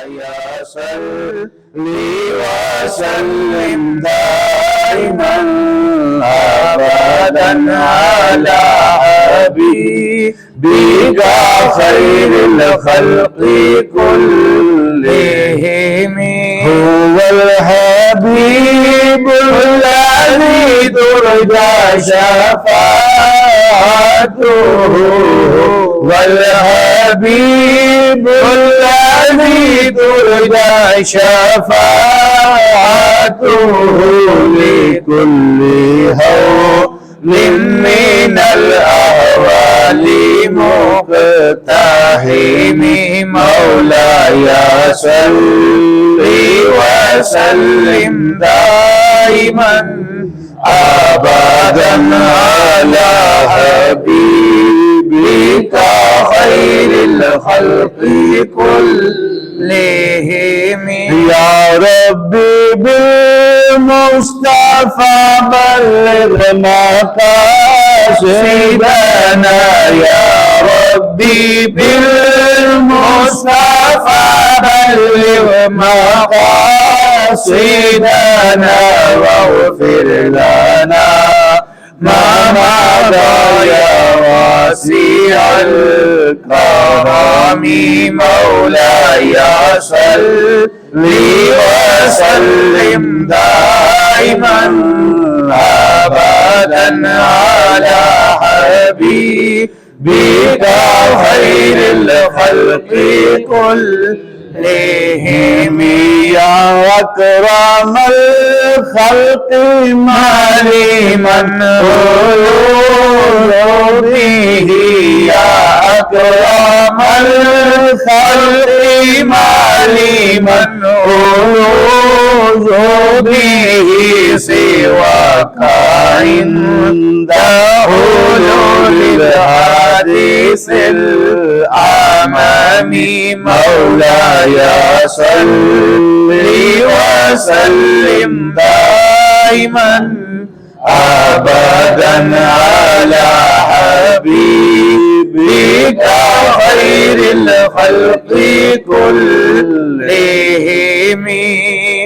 مولاي صل وسلم دائما أبدا على حبيبك خير الخلق كلهم. هو الحبيب الذي ترجى شفاعته، والحبيب الذي ترجى شفاعته لكل هول من الأهوال مقتحم. مولاي صل وسلم دائما أبدا على حبيبك خير الخلق كلهم. يا ربي بالمصطفى بلغ مقاصدنا، يا ربي بالمصطفى بلغ مقاصدنا، واغفر لنا ما مضى يا واسع الكرم. مولاي صل وسلم دائما أبدا على حبيبك خير الخلق كلهم. يا أكرم الخلق ما لمن أولو به، يا أكرم الخلق ما لمن أولو به سواك عند حلول الحديث الأمام. مولاي صل وسلم دائما أبدا على حبيبك خير الخلق كلهم.